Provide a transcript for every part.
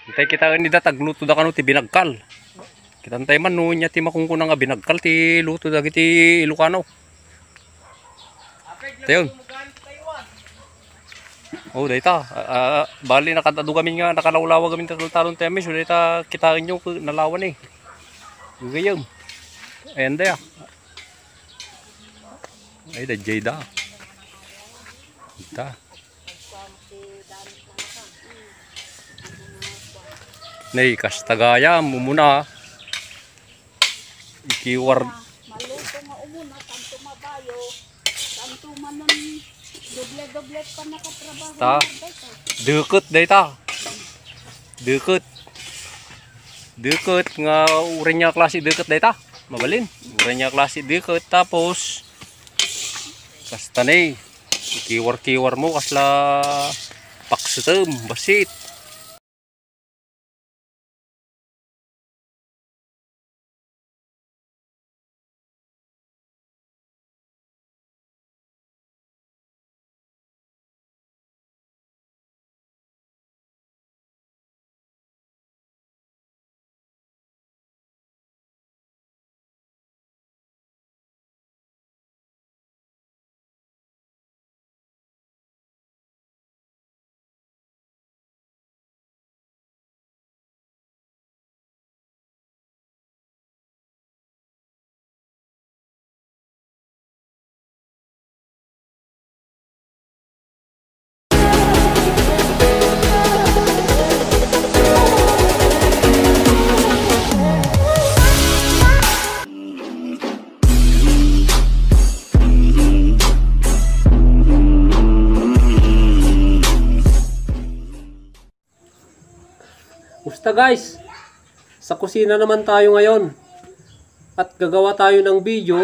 Hintay kita ni da tagluto da kanu ti binagkal. Kita antay man no nya ti makungkuna nga binagkal ti luto dagiti Ilocano. Tayon. Oh, dayta. Bali nakadado kami nga nakalawlawa kami talon temes, so dayta kita nyo nalawan eh. Gayam. Ayan da. Ay da Jada. Ita. Nay kastagaya mumuna. Ikiwar maluto nga umuna tanto mabayo tanto manon doble pa nakatrabaho ta. Dukot dayta. Dukot. Dukot nga urenya klase dukot dayta. Mabalin. Urenya klase dukot tapos kastanay. Ikiwar-kiwar mo kasla paksutem basit. Musta guys? Sa kusina naman tayo ngayon. At gagawa tayo ng video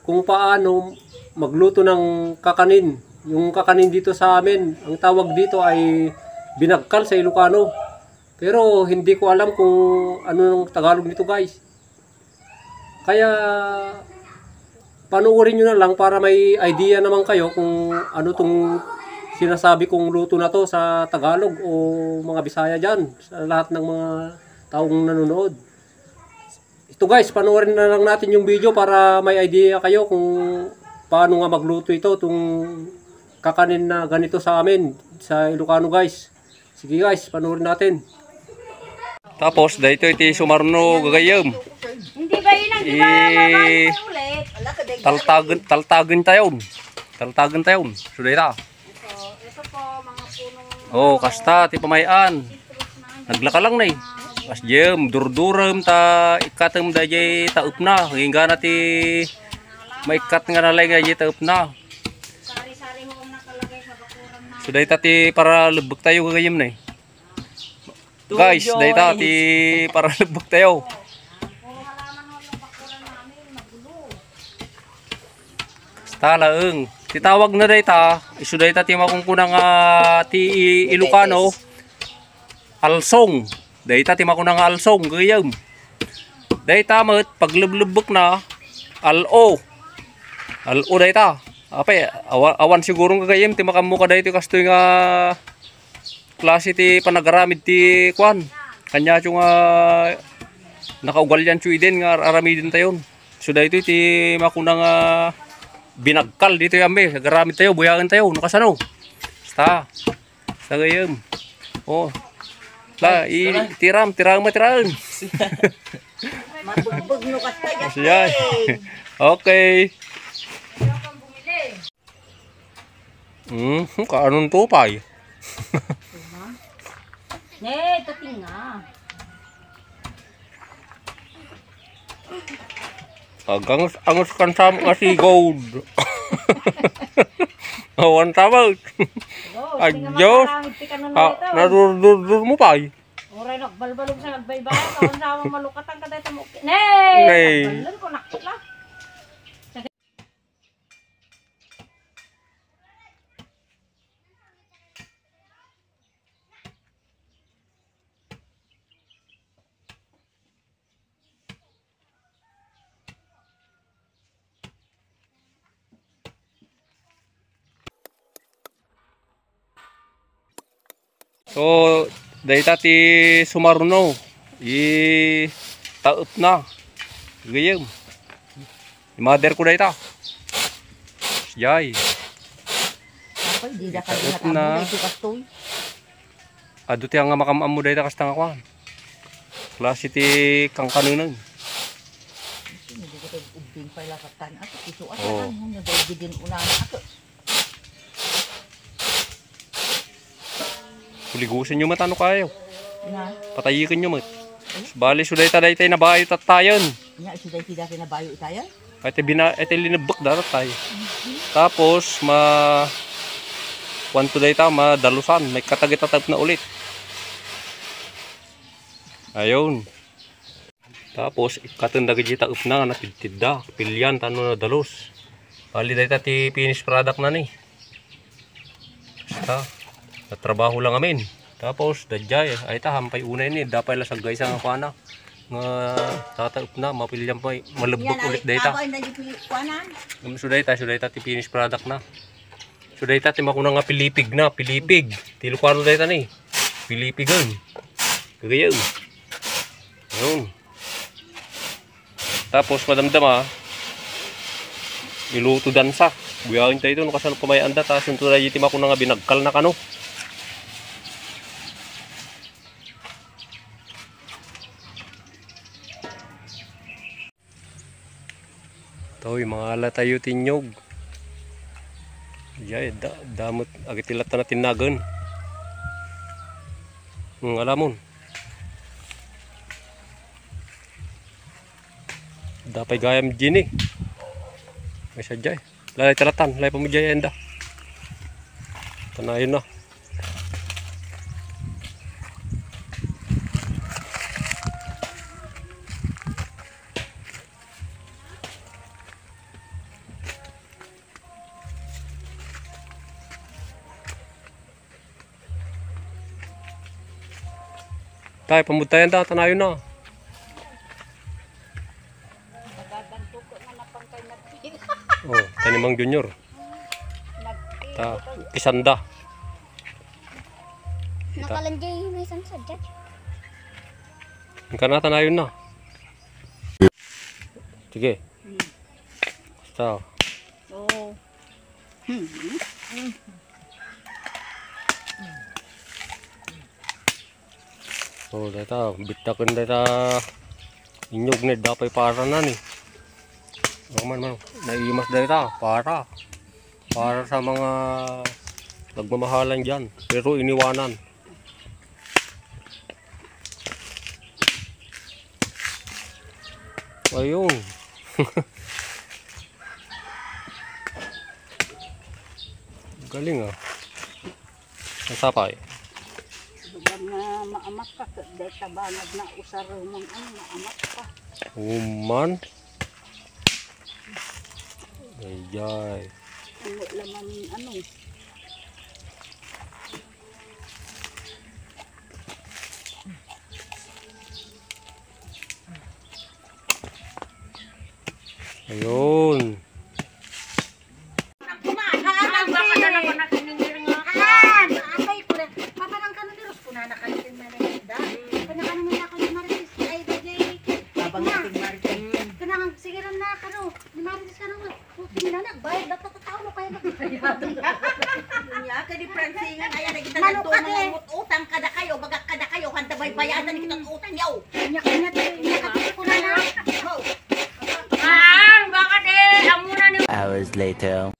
kung paano magluto ng kakanin. Yung kakanin dito sa amin, ang tawag dito ay binagkal sa Ilocano. Pero hindi ko alam kung ano ng Tagalog nito guys. Kaya panuorin nyo na lang para may idea naman kayo kung ano tong sinasabi kong luto na to sa Tagalog o mga Bisaya dyan, sa lahat ng mga taong nanonood. Ito guys, panoorin na lang natin yung video para may idea kayo kung paano nga magluto ito, itong kakanin na ganito sa amin, sa Ilocano guys. Sige guys, panoorin natin. Tapos, dito iti sumarno gagayam. hindi ba yun ang di ba ulit Taltagan tayo. Taltagan tayo. So, dito. ito po mga punong Oh, kasta ti pamayan. Naglaka lang na eh. As jem durduram ta ikatem da jay taup na. Hingga na ti maikat nga nalay nga jay taup na. sari-sari ho ang nakalagay sa bakuran na So dayta ti para lubok tayo gagayem na eh. Guys, dayta ti para lubok tayo. puro halaman ho yung bakuran namin magulo Talaeng. Titawag na dayta, isu dayta ti makungkunang ti Ilocano alsong. Dayta ti makunang alsong gayam. Dayta met paglublubok na alo. Alo dayta. Apay awan siguro gagayem ti makamuka dayta kastoy nga klase ti panagaramid ti kwan. Kanya tyo nga nakaugalyan tyo din nga aramidin tayon. So dayto ti makunang binagkal dito yambe, garamid tayo, buyagan tayo, nakasano. Basta. Sa gayam. Oh. La, tiram matiraan. mabugbog no kasta Siya. Okay. Kaanon to pay. ito tinga Agang angus kan sam ngasi gold. Awan tawag. Adios. Nadur mo pay. oray nagbalbalog sa nagbaybayan kawan sa malukatan ka dito mo nee balon ko nakla So dayta ti sumaruno. Taot na. Gayem. Mother ko dayta. Yay. Apa di da ka Taot na na. ito kastoy. Ado ti nga makamam mo dayta kastang akwan. Klase ti kang kanunan. Hindi ko tayo ubing pa lakatan. Ato iso at Oo. ano na daw gidin una na ato. Kuligusin nyo matano kayo. Na, Patayikin nyo mat. Bali suday ta daytay na bayo tatayon. nya iso tayo tidak kinabayo itayan. Ate linabak darat tayo. Tapos kwanto dayta madalusan. May katagit-tatag na ulit. Ayun. Tapos ikatunda gijita up na natidtidda. Pilyan tano na dalos. Bali dayta ti finish product na ni. Basta natrabaho lang amin. Tapos dadjay ay ta hampay unay ni dapay la sagay sa nga kuana. Nga tataup na mapilyan pa malubok ulit dayta. Ako hindi kuanan. Sudayta ti finish product na. Sudayta ti makuna nga pilipig na, pilipig. Ti Ilocano dayta ni. Pilipigan. Kagayaw. Ayun. Tapos madamdama niluto dansa. Buyawin tayo ito no kasano pamayanda ta sunto na ti makuna nga binagkal na kano. Ito yung mga ala tayo tinyog. Yay, damot agitilat na tinagan. Alamon. Dapay gayam gini. May sadya eh. Lalay talatan, lalay pamudya enda. Tanayon na. Tay, pamutayan ta, tanayon na. Nagaganto ko na napangkay nagpil. Oh, Tanimang Junior. Nagpil. Ta, Kisanda. Nakalanjay may isang sadya. Ang kanata na yun na. Sige. Basta. Oo. So, data, bitakin data inyog na dapay para na ni. Man, naiimas data para sa mga nagmamahalan dyan. Pero iniwanan. Ayun. Galing ah. Nasapay. Dugang na maamak ka. Dahil tabangad na usaro mong maamak ka. Uman. Ayay. Ano laman ano. Ayun. Utang kada kayo, bagak kada kayo, kanta baybayanan ni kitang utang yaw. Kanya-kanya tayo. Nakapit ko na na. Hours later.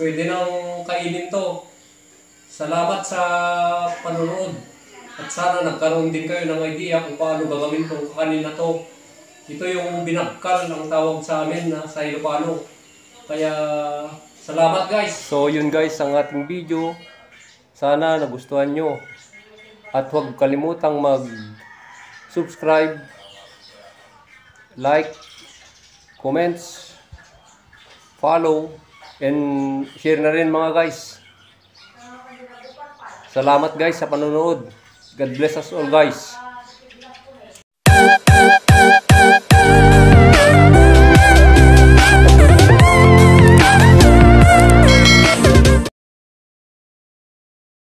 pwede nang kainin to. Salamat sa panonood. At sana nagkaroon din kayo ng idea kung paano gagawin tong kakanin na to. Ito yung binagkal ang tawag sa amin na sa Ilocano. Kaya salamat guys. So yun guys ang ating video. Sana nagustuhan nyo. At huwag kalimutang mag-subscribe, like, comments, follow, and share na rin mga guys. Salamat guys sa panonood. God bless us all guys.